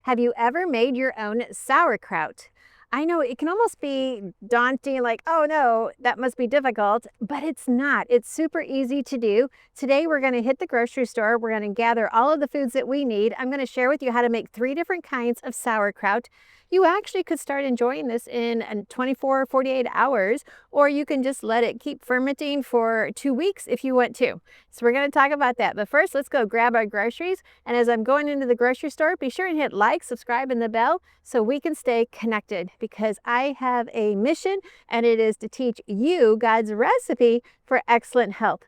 Have you ever made your own sauerkraut? I know it can almost be daunting, like, oh no, that must be difficult, but it's not. It's super easy to do. Today we're going to hit the grocery store. We're going to gather all of the foods that we need. I'm going to share with you how to make 3 different kinds of sauerkraut. You actually could start enjoying this in 24, 48 hours, or you can just let it keep fermenting for 2 weeks if you want to. So we're going to talk about that. But first, let's go grab our groceries. And as I'm going into the grocery store, be sure and hit like, subscribe, and the bell so we can stay connected, because I have a mission, and it is to teach you God's recipe for excellent health.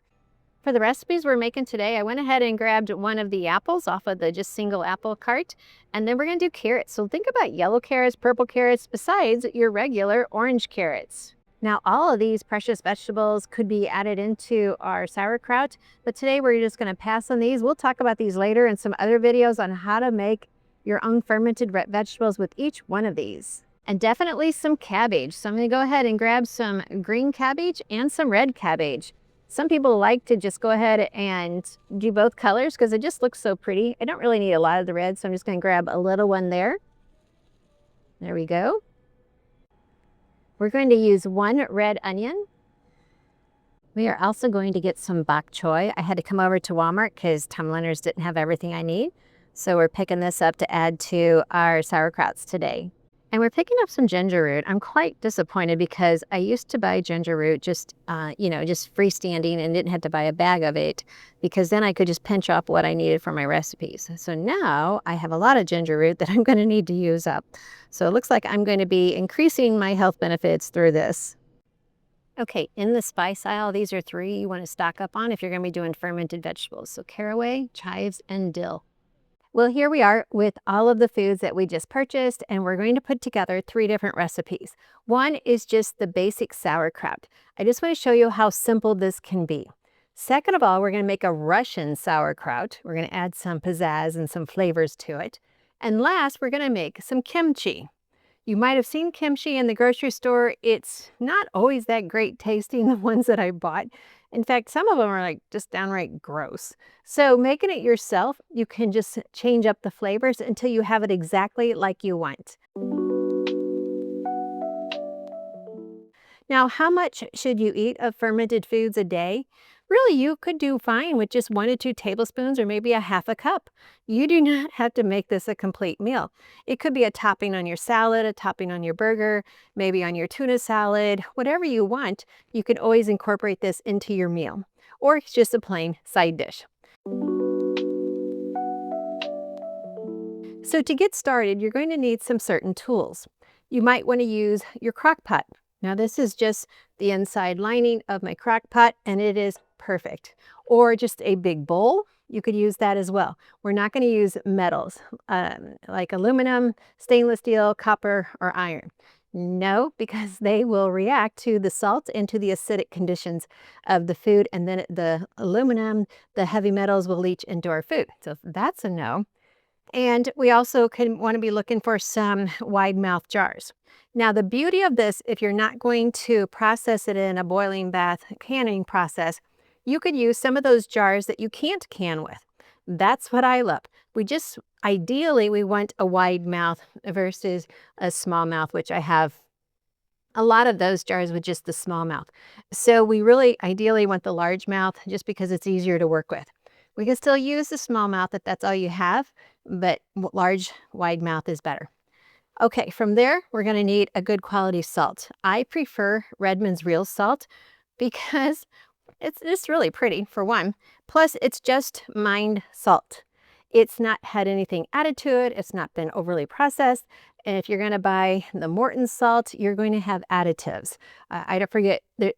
For the recipes we're making today, I went ahead and grabbed one of the apples off of the just single apple cart, and then we're going to do carrots. So think about yellow carrots, purple carrots, besides your regular orange carrots. Now, all of these precious vegetables could be added into our sauerkraut, but today we're just going to pass on these. We'll talk about these later in some other videos on how to make your own fermented vegetables with each one of these. And definitely some cabbage. So I'm going to go ahead and grab some green cabbage and some red cabbage. Some people like to just go ahead and do both colors because it just looks so pretty. I don't really need a lot of the red, so I'm just going to grab a little one there. There we go. We're going to use 1 red onion. We are also going to get some bok choy. I had to come over to Walmart because Tom Leonard's didn't have everything I need. So we're picking this up to add to our sauerkrauts today. And we're picking up some ginger root. I'm quite disappointed because I used to buy ginger root just freestanding and didn't have to buy a bag of it, because then I could just pinch up what I needed for my recipes. So now I have a lot of ginger root that I'm going to need to use up. So it looks like I'm going to be increasing my health benefits through this. Okay, in the spice aisle, these are 3 you want to stock up on if you're going to be doing fermented vegetables. So caraway, chives, and dill. Well, here we are with all of the foods that we just purchased, and we're going to put together 3 different recipes. One is just the basic sauerkraut. I just want to show you how simple this can be. Second of all, we're going to make a Russian sauerkraut. We're going to add some pizzazz and some flavors to it. And last, we're going to make some kimchi. You might have seen kimchi in the grocery store. It's not always that great tasting, the ones that I bought. In fact, some of them are like just downright gross. So making it yourself, you can just change up the flavors until you have it exactly like you want. Now, how much should you eat of fermented foods a day? Really, you could do fine with just 1 to 2 tablespoons or maybe a half a cup. You do not have to make this a complete meal. It could be a topping on your salad, a topping on your burger, maybe on your tuna salad, whatever you want. You can always incorporate this into your meal, or it's just a plain side dish. So to get started, you're going to need some certain tools. You might want to use your crock pot. Now this is just the inside lining of my crock pot, and it is perfect. Or just a big bowl, you could use that as well. We're not going to use metals like aluminum, stainless steel, copper, or iron. No, because they will react to the salt and to the acidic conditions of the food, and then the aluminum, the heavy metals will leach into our food. So that's a no. And we also want to be looking for some wide mouth jars. Now, the beauty of this, if you're not going to process it in a boiling bath canning process, you could use some of those jars that you can't can with. That's what I love. Ideally, we want a wide mouth versus a small mouth, which I have a lot of those jars with just the small mouth. So we really ideally want the large mouth just because it's easier to work with. We can still use the small mouth if that's all you have, but large, wide mouth is better. Okay, from there, we're going to need a good quality salt. I prefer Redmond's real salt because it's just really pretty, for one. Plus, it's just mined salt. It's not had anything added to it. It's not been overly processed. And if you're going to buy the Morton salt, you're going to have additives. I don't forget, the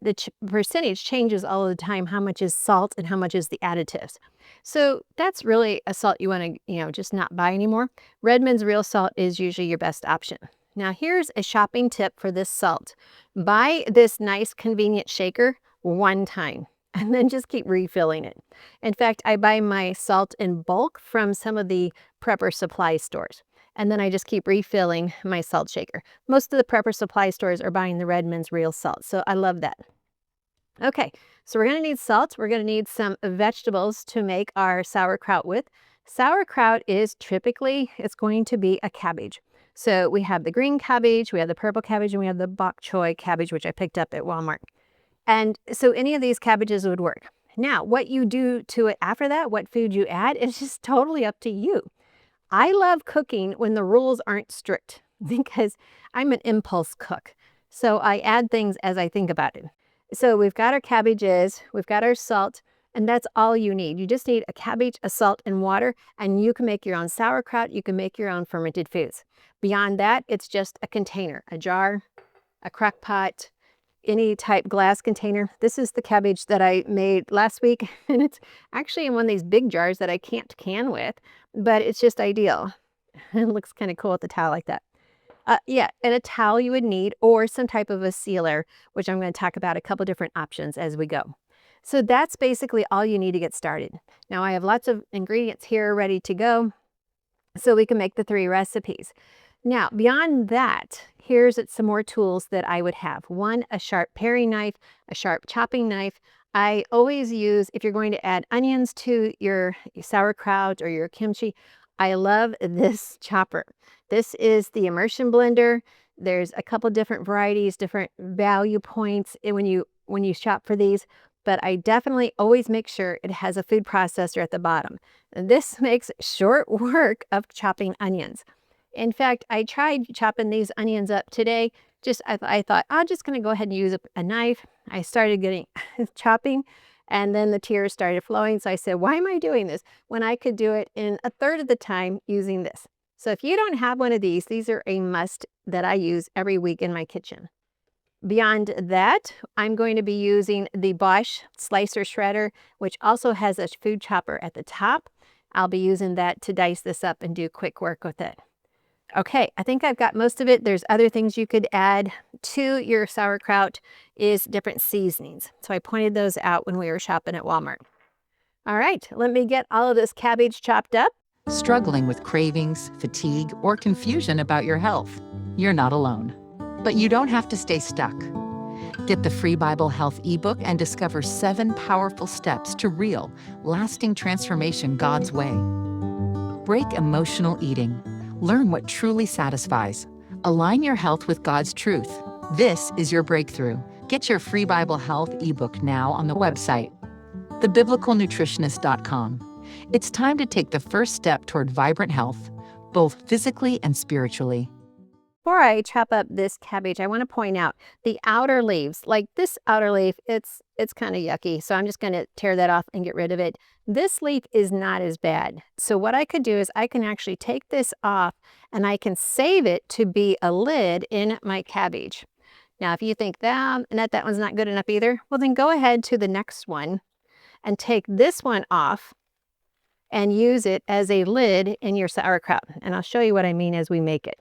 percentage changes all the time, how much is salt and how much is the additives. So that's really a salt you want to, just not buy anymore. Redmond's real salt is usually your best option. Now here's a shopping tip for this salt. Buy this nice convenient shaker one time, and then just keep refilling it. In fact, I buy my salt in bulk from some of the prepper supply stores, and then I just keep refilling my salt shaker. Most of the prepper supply stores are buying the Redmond's real salt, so I love that. Okay, so we're going to need salt. We're going to need some vegetables to make our sauerkraut with. Sauerkraut is typically, it's going to be a cabbage. So we have the green cabbage, we have the purple cabbage, and we have the bok choy cabbage, which I picked up at Walmart. And so any of these cabbages would work. Now, what you do to it after that, what food you add, is just totally up to you. I love cooking when the rules aren't strict because I'm an impulse cook. So I add things as I think about it. So we've got our cabbages, we've got our salt, and that's all you need. You just need a cabbage, a salt, and water, and you can make your own sauerkraut. You can make your own fermented foods. Beyond that, it's just a container, a jar, a crock pot, any type glass container. This is the cabbage that I made last week, and it's actually in one of these big jars that I can't can with, but it's just ideal. It looks kind of cool with the towel like that. Yeah, and a towel you would need, or some type of a sealer, which I'm going to talk about a couple different options as we go. So that's basically all you need to get started. Now I have lots of ingredients here ready to go, so we can make the 3 recipes. Now, beyond that, here's some more tools that I would have. One, a sharp paring knife, a sharp chopping knife. I always use, if you're going to add onions to your sauerkraut or your kimchi, I love this chopper. This is the immersion blender. There's a couple different varieties, different value points when you shop for these, but I definitely always make sure it has a food processor at the bottom. And this makes short work of chopping onions. In fact, I tried chopping these onions up today. I thought, I'm just going to go ahead and use a knife. I started getting chopping, and then the tears started flowing. So I said, why am I doing this when I could do it in a third of the time using this? So if you don't have one of these are a must that I use every week in my kitchen. Beyond that, I'm going to be using the Bosch slicer shredder, which also has a food chopper at the top. I'll be using that to dice this up and do quick work with it. Okay, I think I've got most of it. There's other things you could add to your sauerkraut, is different seasonings. So I pointed those out when we were shopping at Walmart. All right, let me get all of this cabbage chopped up. Struggling with cravings, fatigue, or confusion about your health? You're not alone. But you don't have to stay stuck. Get the free Bible Health ebook and discover 7 powerful steps to real, lasting transformation God's way. Break emotional eating. Learn what truly satisfies. Align your health with God's truth. This is your breakthrough. Get your free Bible Health ebook now on the website, thebiblicalnutritionist.com. It's time to take the first step toward vibrant health, both physically and spiritually. Before I chop up this cabbage, I want to point out the outer leaves. Like this outer leaf, it's kind of yucky, so I'm just going to tear that off and get rid of it. This leaf is not as bad. So what I could do is I can actually take this off and I can save it to be a lid in my cabbage. Now, if you think that one's not good enough either, well then go ahead to the next one and take this one off and use it as a lid in your sauerkraut. And I'll show you what I mean as we make it.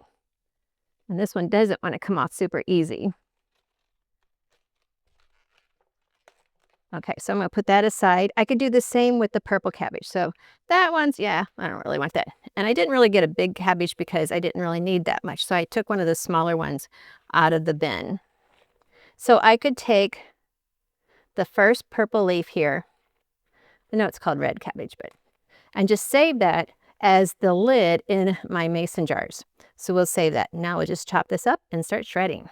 And this one doesn't want to come off super easy. Okay, so I'm going to put that aside. I could do the same with the purple cabbage. So that one's, yeah, I don't really want that. And I didn't really get a big cabbage because I didn't really need that much. So I took one of the smaller ones out of the bin. So I could take the first purple leaf here. I know it's called red cabbage, and just save that as the lid in my mason jars. So we'll save that. Now we'll just chop this up and start shredding.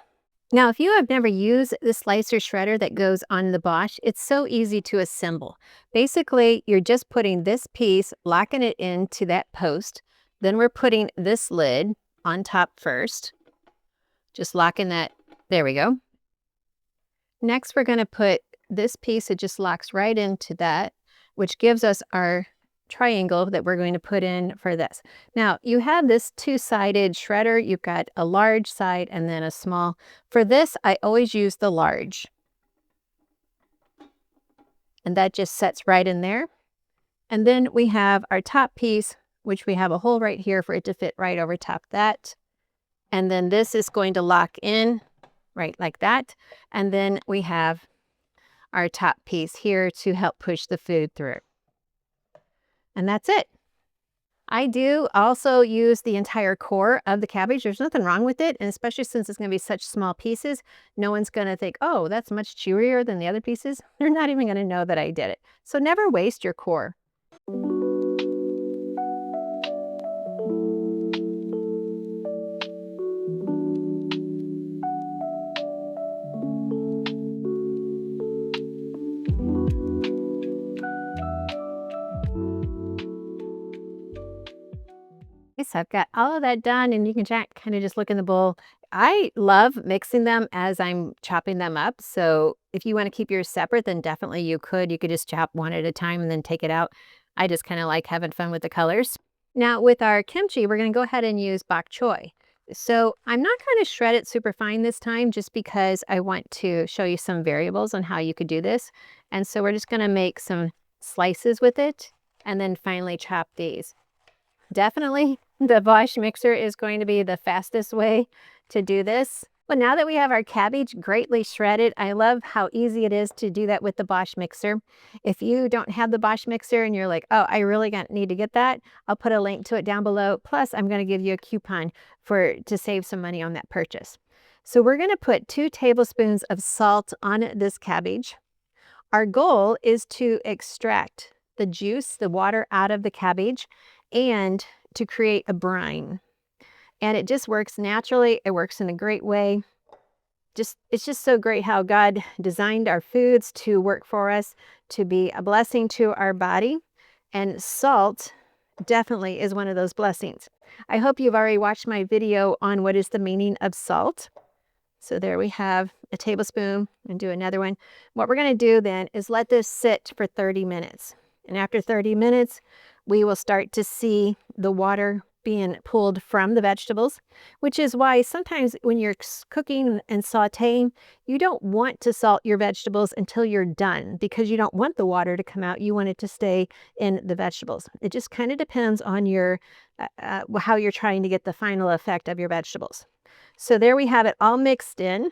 Now, if you have never used the slicer shredder that goes on the Bosch, it's so easy to assemble. Basically, you're just putting this piece, locking it into that post. Then we're putting this lid on top first. Just locking that. There we go. Next, we're going to put this piece that just locks right into that, which gives us our triangle that we're going to put in for this. Now, you have this 2-sided shredder. You've got a large side and then a small. For this, I always use the large. And that just sets right in there. And then we have our top piece, which we have a hole right here for it to fit right over top that. And then this is going to lock in right like that. And then we have our top piece here to help push the food through. And that's it. I do also use the entire core of the cabbage. There's nothing wrong with it. And especially since it's going to be such small pieces, no one's going to think, oh, that's much chewier than the other pieces. They're not even going to know that I did it. So never waste your core. So I've got all of that done, and you can kind of just look in the bowl. I love mixing them as I'm chopping them up. So if you want to keep yours separate, then definitely you could. You could just chop one at a time and then take it out. I just kind of like having fun with the colors. Now with our kimchi, we're going to go ahead and use bok choy. So I'm not going to shred it super fine this time just because I want to show you some variables on how you could do this. And so we're just going to make some slices with it and then finally chop these. Definitely the Bosch mixer is going to be the fastest way to do this. But now that we have our cabbage greatly shredded, I love how easy it is to do that with the Bosch mixer. If you don't have the Bosch mixer and you're like, oh, I really need to get that, I'll put a link to it down below. Plus, I'm going to give you a coupon to save some money on that purchase. So we're going to put 2 tablespoons of salt on this cabbage. Our goal is to extract the juice, the water out of the cabbage, and to create a brine. And it just works naturally. It works in a great way. It's just so great how God designed our foods to work for us, to be a blessing to our body. And salt definitely is one of those blessings. I hope you've already watched my video on what is the meaning of salt. So there we have a tablespoon, and do another one. What we're going to do then is let this sit for 30 minutes. And after 30 minutes, we will start to see the water being pulled from the vegetables, which is why sometimes when you're cooking and sauteing, you don't want to salt your vegetables until you're done because you don't want the water to come out. You want it to stay in the vegetables. It just kind of depends on your how you're trying to get the final effect of your vegetables. So there we have it all mixed in.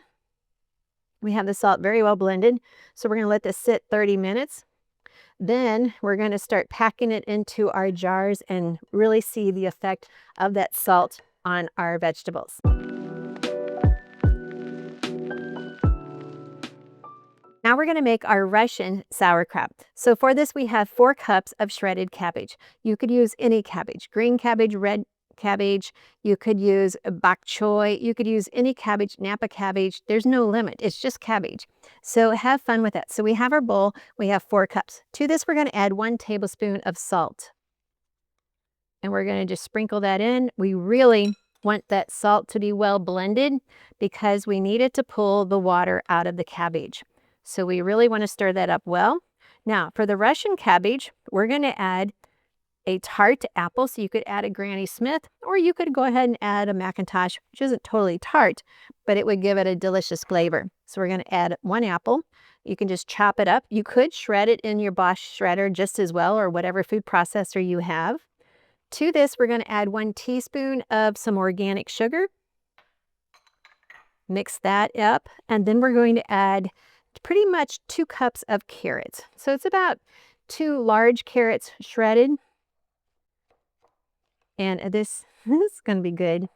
We have the salt very well blended. So we're going to let this sit 30 minutes. Then we're going to start packing it into our jars and really see the effect of that salt on our vegetables. Now we're going to make our Russian sauerkraut. So for this, we have 4 cups of shredded cabbage. You could use any cabbage, green cabbage, red cabbage, you could use bok choy, you could use any cabbage, Napa cabbage. There's no limit. It's just cabbage. So have fun with that. So we have our bowl. We have 4 cups. To this, we're going to add 1 tablespoon of salt. And we're going to just sprinkle that in. We really want that salt to be well blended because we need it to pull the water out of the cabbage. So we really want to stir that up well. Now, for the Russian cabbage, we're going to add a tart apple. So you could add a Granny Smith, or you could go ahead and add a McIntosh, which isn't totally tart, but it would give it a delicious flavor. So we're going to add 1 apple. You can just chop it up. You could shred it in your Bosch shredder just as well, or whatever food processor you have. To this, we're going to add 1 teaspoon of some organic sugar. Mix that up, and then we're going to add pretty much 2 cups of carrots. So it's about 2 large carrots shredded. And this is going to be good.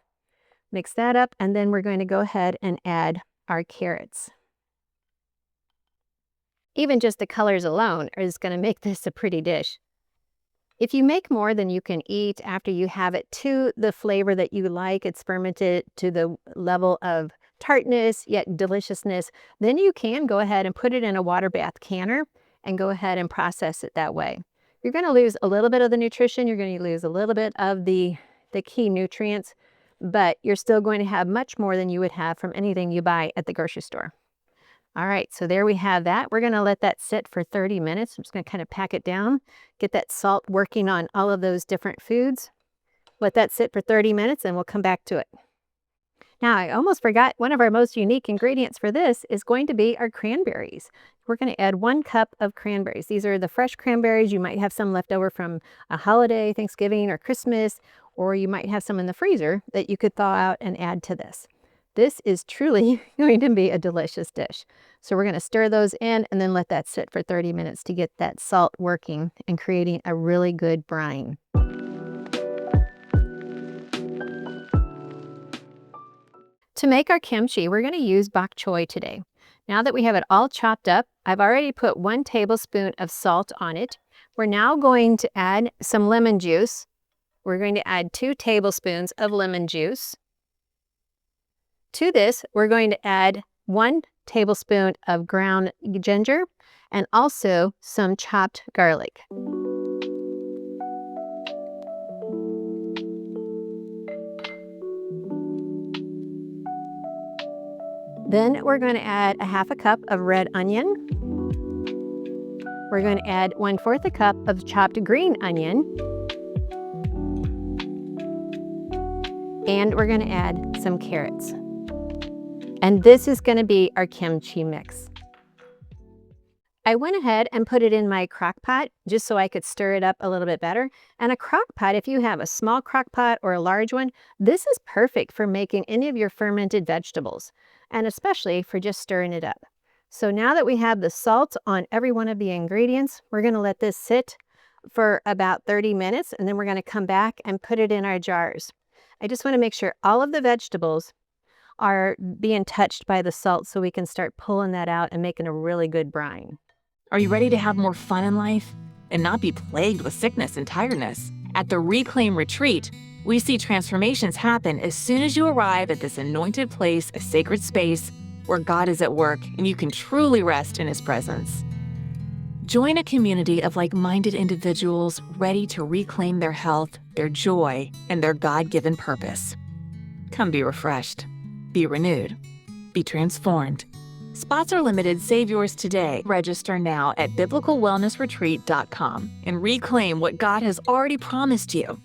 Mix that up, and then we're going to go ahead and add our carrots. Even just the colors alone is going to make this a pretty dish. If you make more than you can eat after you have it to the flavor that you like, it's fermented to the level of tartness yet deliciousness, then you can go ahead and put it in a water bath canner and go ahead and process it that way. You're going to lose a little bit of the nutrition. You're going to lose a little bit of the key nutrients, but you're still going to have much more than you would have from anything you buy at the grocery store. All right, so there we have that. We're going to let that sit for 30 minutes. I'm just going to kind of pack it down, get that salt working on all of those different foods. Let that sit for 30 minutes and we'll come back to it. Now, I almost forgot, one of our most unique ingredients for this is going to be our cranberries. We're going to add 1 cup of cranberries. These are the fresh cranberries. You might have some left over from a holiday, Thanksgiving or Christmas, or you might have some in the freezer that you could thaw out and add to this. This is truly going to be a delicious dish. So we're going to stir those in and then let that sit for 30 minutes to get that salt working and creating a really good brine. To make our kimchi, we're going to use bok choy today. Now that we have it all chopped up, I've already put 1 tablespoon of salt on it. We're now going to add some lemon juice. We're going to add 2 tablespoons of lemon juice. To this, we're going to add 1 tablespoon of ground ginger and also some chopped garlic. Then we're going to add a 1/2 cup of red onion. We're going to add 1/4 cup of chopped green onion. And we're going to add some carrots. And this is going to be our kimchi mix. I went ahead and put it in my crock pot just so I could stir it up a little bit better. And a crock pot, if you have a small crock pot or a large one, this is perfect for making any of your fermented vegetables, and especially for just stirring it up. So now that we have the salt on every one of the ingredients, we're going to let this sit for about 30 minutes, and then we're going to come back and put it in our jars. I just want to make sure all of the vegetables are being touched by the salt so we can start pulling that out and making a really good brine. Are you ready to have more fun in life and not be plagued with sickness and tiredness? At the Reclaim Retreat, we see transformations happen as soon as you arrive at this anointed place, a sacred space where God is at work and you can truly rest in His presence. Join a community of like-minded individuals ready to reclaim their health, their joy, and their God-given purpose. Come be refreshed, be renewed, be transformed. Spots are limited. Save yours today. Register now at biblicalwellnessretreat.com and reclaim what God has already promised you.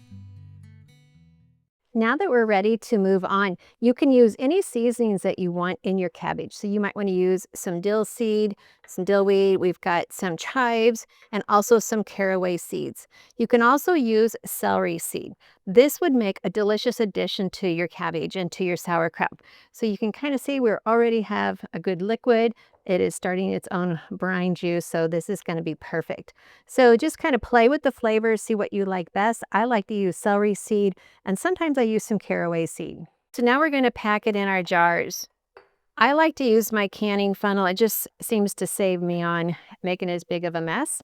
Now that we're ready to move on, you can use any seasonings that you want in your cabbage. So you might want to use some dill seed, some dill weed. We've got some chives and also some caraway seeds. You can also use celery seed. This would make a delicious addition to your cabbage and to your sauerkraut. So you can kind of see we already have a good liquid. It is starting its own brine juice, so this is going to be perfect. So just kind of play with the flavors, see what you like best. I like to use celery seed, and sometimes I use some caraway seed. So now we're going to pack it in our jars. I like to use my canning funnel. It just seems to save me on making as big of a mess.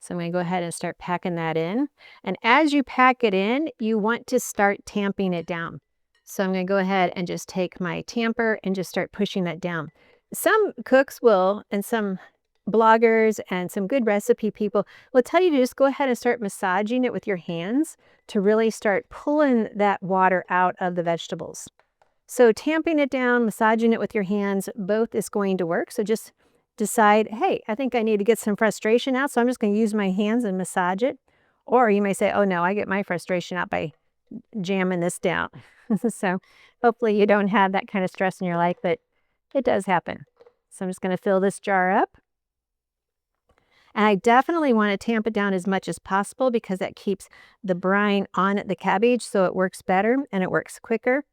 So I'm going to go ahead and start packing that in. And as you pack it in, you want to start tamping it down. So I'm going to go ahead and just take my tamper and just start pushing that down. Some cooks will, and some bloggers and some good recipe people will tell you to just go ahead and start massaging it with your hands to really start pulling that water out of the vegetables. So tamping it down, massaging it with your hands, both is going to work. So just decide, hey, I think I need to get some frustration out, so I'm just going to use my hands and massage it. Or you may say, oh no, I get my frustration out by jamming this down. So hopefully you don't have that kind of stress in your life, but it does happen. So I'm just going to fill this jar up. And I definitely want to tamp it down as much as possible because that keeps the brine on the cabbage so it works better and it works quicker.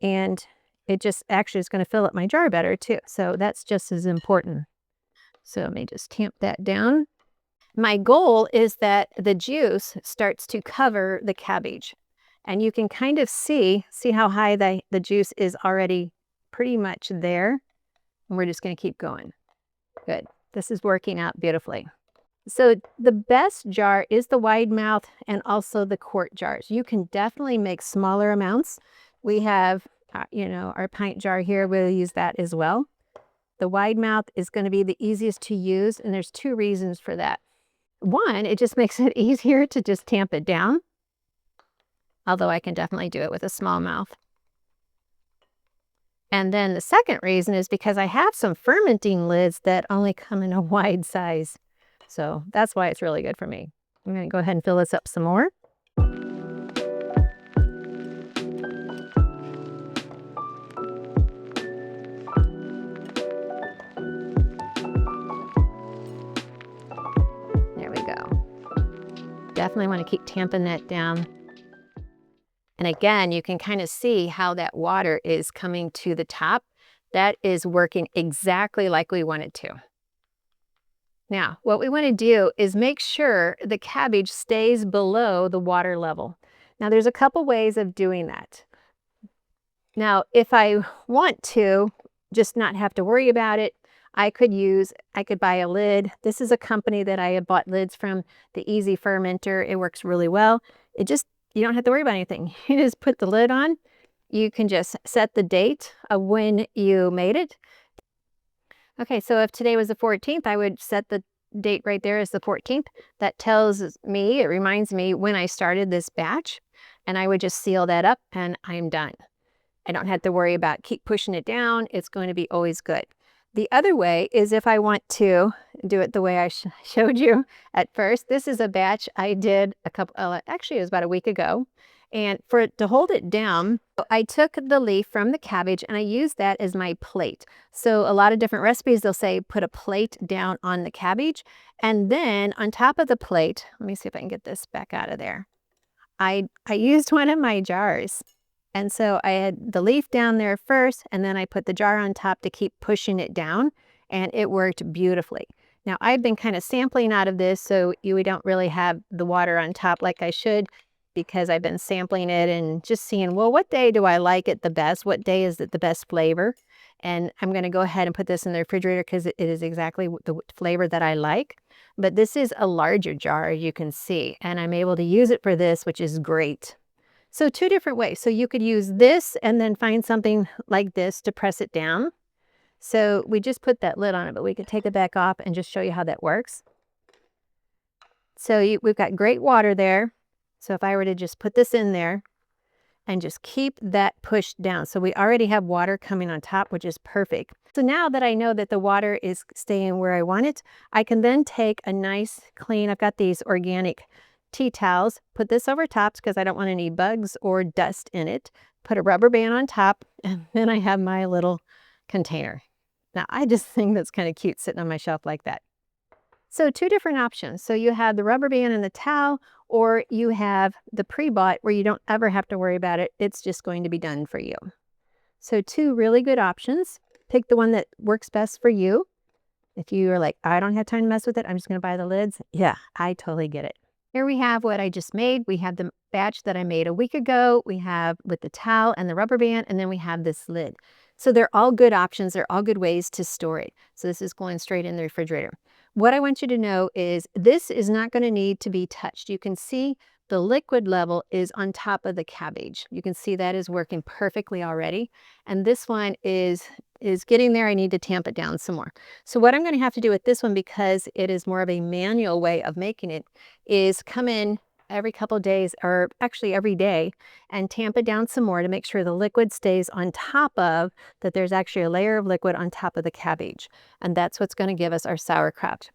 And it just actually is going to fill up my jar better too. So that's just as important. So let me just tamp that down. My goal is that the juice starts to cover the cabbage. And you can kind of see how high the juice is already pretty much there. And we're just going to keep going. Good. This is working out beautifully. So the best jar is the wide mouth and also the quart jars. You can definitely make smaller amounts. We have, our pint jar here. We'll use that as well. The wide mouth is going to be the easiest to use, and there's 2 reasons for that. One, it just makes it easier to just tamp it down, although I can definitely do it with a small mouth. And then the second reason is because I have some fermenting lids that only come in a wide size. So that's why it's really good for me. I'm going to go ahead and fill this up some more. There we go. Definitely want to keep tamping that down. And again, you can kind of see how that water is coming to the top. That is working exactly like we want it to. Now, what we want to do is make sure the cabbage stays below the water level. Now, there's a couple ways of doing that. Now, if I want to just not have to worry about it, I could buy a lid. This is a company that I have bought lids from, the Easy Fermenter. It works really well. You don't have to worry about anything. You just put the lid on. You can just set the date of when you made it. Okay, so if today was the 14th, I would set the date right there as the 14th. That tells me, it reminds me when I started this batch, and I would just seal that up and I'm done. I don't have to worry about keep pushing it down. It's going to be always good. The other way is if I want to do it the way I showed you at first. This is a batch I did actually it was about a week ago. And to hold it down, I took the leaf from the cabbage and I used that as my plate. So a lot of different recipes, they'll say put a plate down on the cabbage. And then on top of the plate, let me see if I can get this back out of there. I used one of my jars. And so I had the leaf down there first, and then I put the jar on top to keep pushing it down, and it worked beautifully. Now I've been kind of sampling out of this, so we don't really have the water on top like I should, because I've been sampling it and just seeing, well, what day do I like it the best? What day is it the best flavor? And I'm going to go ahead and put this in the refrigerator because it is exactly the flavor that I like. But this is a larger jar, you can see, and I'm able to use it for this, which is great. So two different ways. So you could use this and then find something like this to press it down. So we just put that lid on it, but we could take it back off and just show you how that works. So we've got great water there. So if I were to just put this in there and just keep that pushed down. So we already have water coming on top, which is perfect. So now that I know that the water is staying where I want it, I can then take a nice clean, I've got these organic tea towels, put this over top because I don't want any bugs or dust in it, put a rubber band on top, and then I have my little container. Now I just think that's kind of cute sitting on my shelf like that. So two different options. So you have the rubber band and the towel, or you have the pre-bought where you don't ever have to worry about it. It's just going to be done for you. So two really good options. Pick the one that works best for you. If you are like, I don't have time to mess with it, I'm just going to buy the lids. Yeah, I totally get it. Here we have what I just made. We have the batch that I made a week ago. We have with the towel and the rubber band, and then we have this lid. So they're all good options. They're all good ways to store it. So this is going straight in the refrigerator. What I want you to know is this is not going to need to be touched. You can see the liquid level is on top of the cabbage. You can see that is working perfectly already. And this one is getting there. I need to tamp it down some more. So what I'm going to have to do with this one, because it is more of a manual way of making it, is come in every couple of days, or actually every day, and tamp it down some more to make sure the liquid stays on top of, that there's actually a layer of liquid on top of the cabbage. And that's what's going to give us our sauerkraut.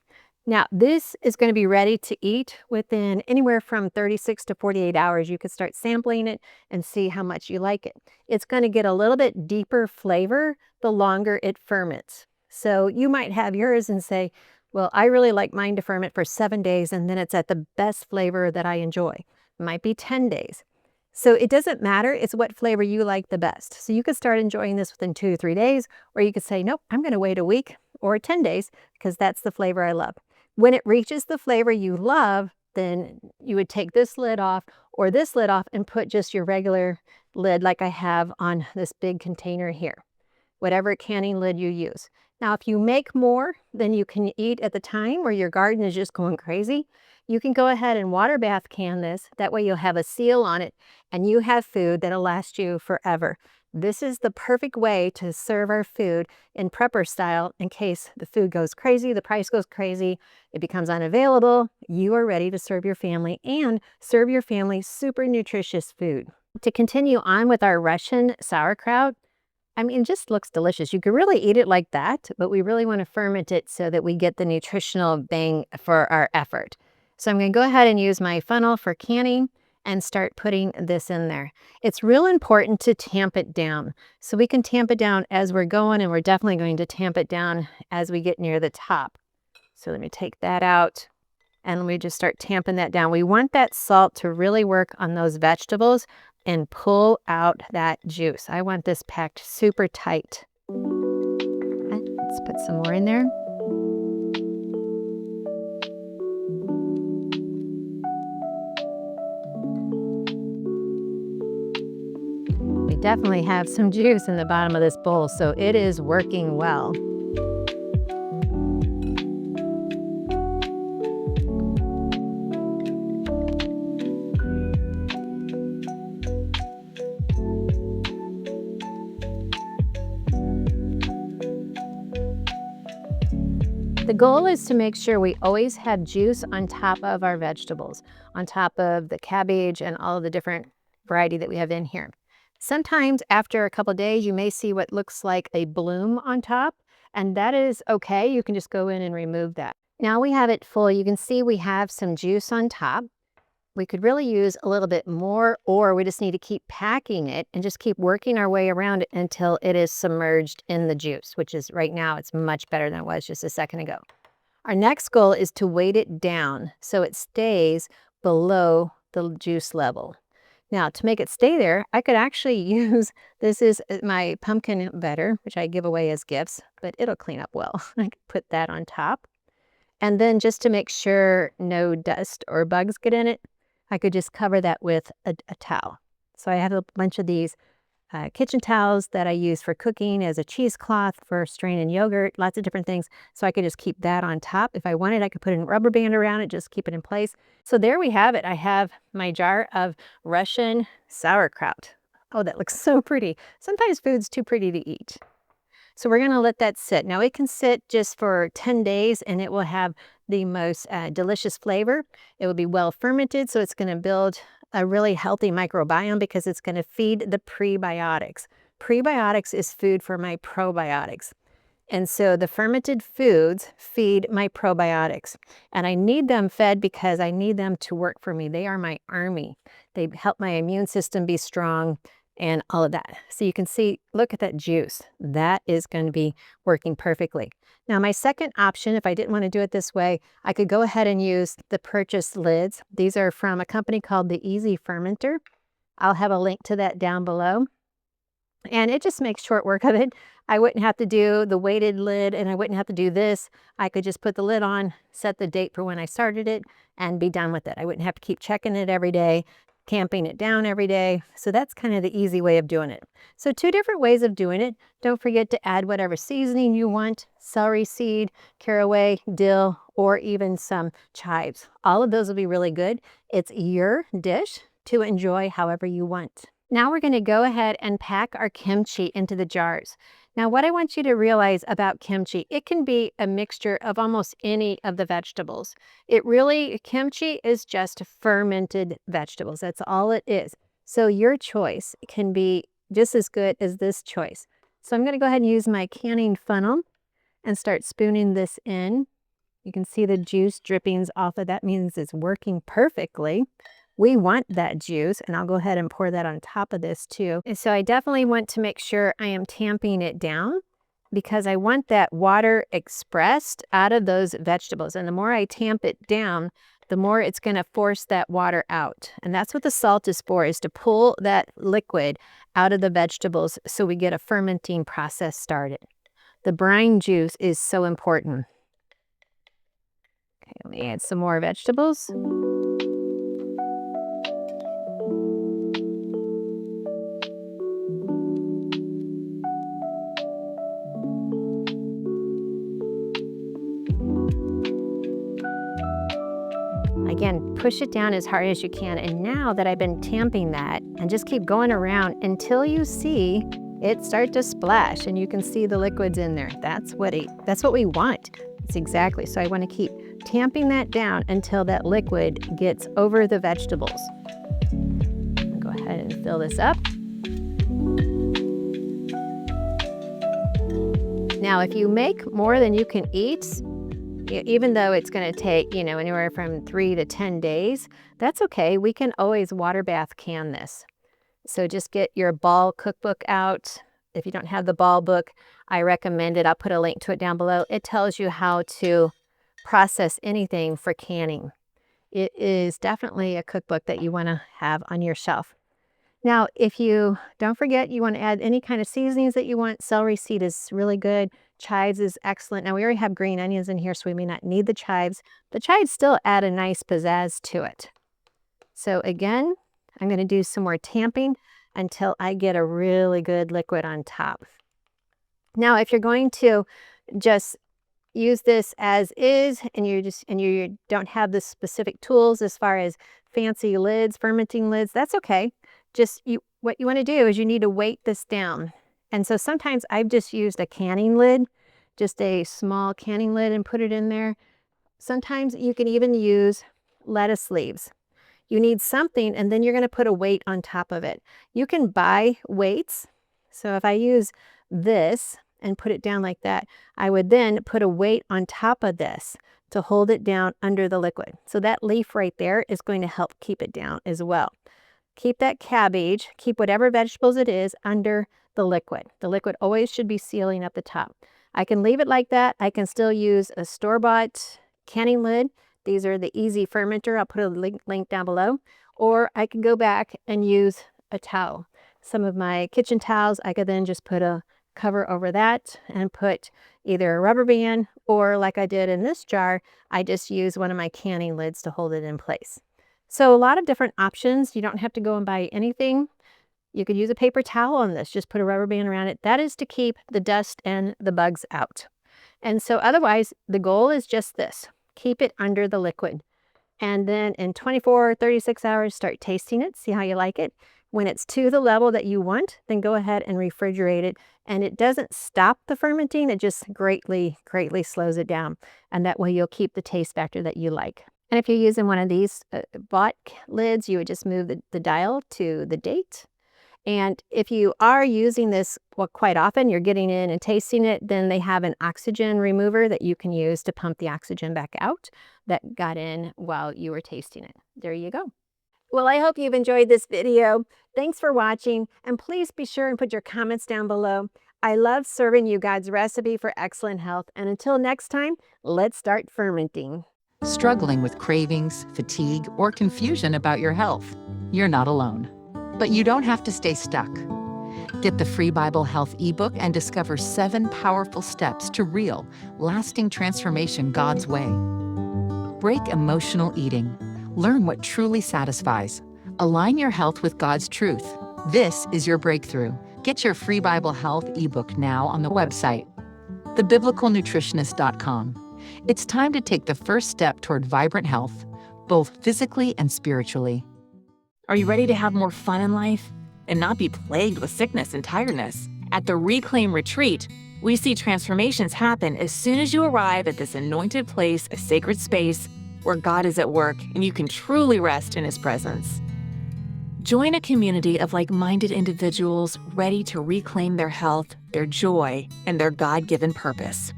Now, this is going to be ready to eat within anywhere from 36 to 48 hours. You could start sampling it and see how much you like it. It's going to get a little bit deeper flavor the longer it ferments. So you might have yours and say, well, I really like mine to ferment for 7 days, and then it's at the best flavor that I enjoy. It might be 10 days. So it doesn't matter. It's what flavor you like the best. So you could start enjoying this within 2 to 3 days, or you could say, nope, I'm going to wait a week or 10 days because that's the flavor I love. When it reaches the flavor you love, then you would take this lid off or this lid off and put just your regular lid like I have on this big container here, whatever canning lid you use. Now, if you make more than you can eat at the time, or your garden is just going crazy, you can go ahead and water bath can this. That way you'll have a seal on it and you have food that'll last you forever. This is the perfect way to serve our food in prepper style in case the food goes crazy, the price goes crazy, it becomes unavailable. You are ready to serve your family and serve your family super nutritious food. To continue on with our Russian sauerkraut, I mean, it just looks delicious. You could really eat it like that, but we really want to ferment it so that we get the nutritional bang for our effort. So I'm going to go ahead and use my funnel for canning and start putting this in there. It's real important to tamp it down. So we can tamp it down as we're going, and we're definitely going to tamp it down as we get near the top. So let me take that out and let me just start tamping that down. We want that salt to really work on those vegetables and pull out that juice. I want this packed super tight. Let's put some more in there. We definitely have some juice in the bottom of this bowl, so it is working well. The goal is to make sure we always have juice on top of our vegetables, on top of the cabbage and all of the different variety that we have in here. Sometimes after a couple of days, you may see what looks like a bloom on top, and that is okay. You can just go in and remove that. Now we have it full. You can see we have some juice on top. We could really use a little bit more, or we just need to keep packing it and just keep working our way around it until it is submerged in the juice, which is right now, it's much better than it was just a second ago. Our next goal is to weight it down so it stays below the juice level. Now, to make it stay there, I could actually use, this is my pumpkin butter, which I give away as gifts, but it'll clean up well. I could put that on top. And then just to make sure no dust or bugs get in it, I could just cover that with a towel. So I have a bunch of these kitchen towels that I use for cooking, as a cheesecloth for straining yogurt, lots of different things. So I could just keep that on top. If I wanted, I could put a rubber band around it, just keep it in place. So there we have it. I have my jar of Russian sauerkraut. Oh, that looks so pretty. Sometimes food's too pretty to eat. So we're gonna let that sit. Now it can sit just for 10 days and it will have the most delicious flavor. It will be well fermented, so it's gonna build a really healthy microbiome because it's gonna feed the prebiotics. Prebiotics is food for my probiotics. And so the fermented foods feed my probiotics. And I need them fed because I need them to work for me. They are my army. They help my immune system be strong and all of that. So you can see, look at that juice. That is going to be working perfectly. Now my second option, if I didn't want to do it this way, I could go ahead and use the purchased lids. These are from a company called the Easy Fermenter. I'll have a link to that down below. And it just makes short work of it. I wouldn't have to do the weighted lid and I wouldn't have to do this. I could just put the lid on, set the date for when I started it, and be done with it. I wouldn't have to keep checking it every day, tamping it down every day. So that's kind of the easy way of doing it. So 2 different ways of doing it. Don't forget to add whatever seasoning you want, celery seed, caraway, dill, or even some chives. All of those will be really good. It's your dish to enjoy however you want. Now we're going to go ahead and pack our kimchi into the jars. Now what I want you to realize about kimchi, it can be a mixture of almost any of the vegetables. Kimchi is just fermented vegetables. That's all it is. So your choice can be just as good as this choice. So I'm going to go ahead and use my canning funnel and start spooning this in. You can see the juice drippings off of that, means it's working perfectly. We want that juice, and I'll go ahead and pour that on top of this too. And so I definitely want to make sure I am tamping it down because I want that water expressed out of those vegetables. And the more I tamp it down, the more it's going to force that water out. And that's what the salt is for, is to pull that liquid out of the vegetables so we get a fermenting process started. The brine juice is so important. Okay, let me add some more vegetables. Again, push it down as hard as you can. And now that I've been tamping that, and just keep going around until you see it start to splash and you can see the liquids in there. That's what we want. It's exactly. So I want to keep tamping that down until that liquid gets over the vegetables. I'll go ahead and fill this up. Now, if you make more than you can eat, even though it's going to take, anywhere from 3 to 10 days, that's okay. We can always water bath can this. So just get your ball cookbook out. If you don't have the ball book, I recommend it. I'll put a link to it down below. It tells you how to process anything for canning. It is definitely a cookbook that you want to have on your shelf. Now, if you don't forget, you want to add any kind of seasonings that you want. Celery seed is really good. Chives is excellent. Now, we already have green onions in here, so we may not need the chives. The chives still add a nice pizzazz to it. So again, I'm going to do some more tamping until I get a really good liquid on top. Now, if you're going to just use this as is, and you don't have the specific tools as far as fancy lids, fermenting lids, that's okay. What you want to do is you need to weight this down. And so sometimes I've just used a canning lid, just a small canning lid, and put it in there. Sometimes you can even use lettuce leaves. You need something, and then you're going to put a weight on top of it. You can buy weights. So if I use this and put it down like that, I would then put a weight on top of this to hold it down under the liquid. So that leaf right there is going to help keep it down as well. Keep that cabbage, keep whatever vegetables it is under the liquid. The liquid always should be sealing up the top. I can leave it like that. I can still use a store-bought canning lid. These are the easy fermenter. I'll put a link down below. Or I can go back and use a towel. Some of my kitchen towels, I could then just put a cover over that and put either a rubber band, or like I did in this jar, I just use one of my canning lids to hold it in place. So a lot of different options. You don't have to go and buy anything. You could use a paper towel on this, just put a rubber band around it. That is to keep the dust and the bugs out. And so otherwise, the goal is just this: keep it under the liquid. And then in 24, 36 hours, start tasting it, see how you like it. When it's to the level that you want, then go ahead and refrigerate it. And it doesn't stop the fermenting, it just greatly slows it down. And that way you'll keep the taste factor that you like. And if you're using one of these bought lids, you would just move the dial to the date. And if you are using this quite often, you're getting in and tasting it, then they have an oxygen remover that you can use to pump the oxygen back out that got in while you were tasting it. There you go. Well, I hope you've enjoyed this video. Thanks for watching, and please be sure and put your comments down below. I love serving you God's recipe for excellent health, and until next time, let's start fermenting. Struggling with cravings, fatigue, or confusion about your health? You're not alone. But you don't have to stay stuck. Get the free Bible Health ebook and discover 7 powerful steps to real, lasting transformation God's way. Break emotional eating. Learn what truly satisfies. Align your health with God's truth. This is your breakthrough. Get your free Bible Health ebook now on the website, thebiblicalnutritionist.com. It's time to take the first step toward vibrant health, both physically and spiritually. Are you ready to have more fun in life and not be plagued with sickness and tiredness? At the Reclaim Retreat, we see transformations happen as soon as you arrive at this anointed place, a sacred space where God is at work and you can truly rest in His presence. Join a community of like-minded individuals ready to reclaim their health, their joy, and their God-given purpose.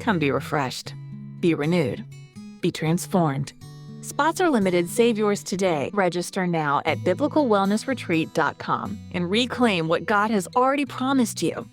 Come be refreshed, be renewed, be transformed. Spots are limited. Save yours today. Register now at biblicalwellnessretreat.com and reclaim what God has already promised you.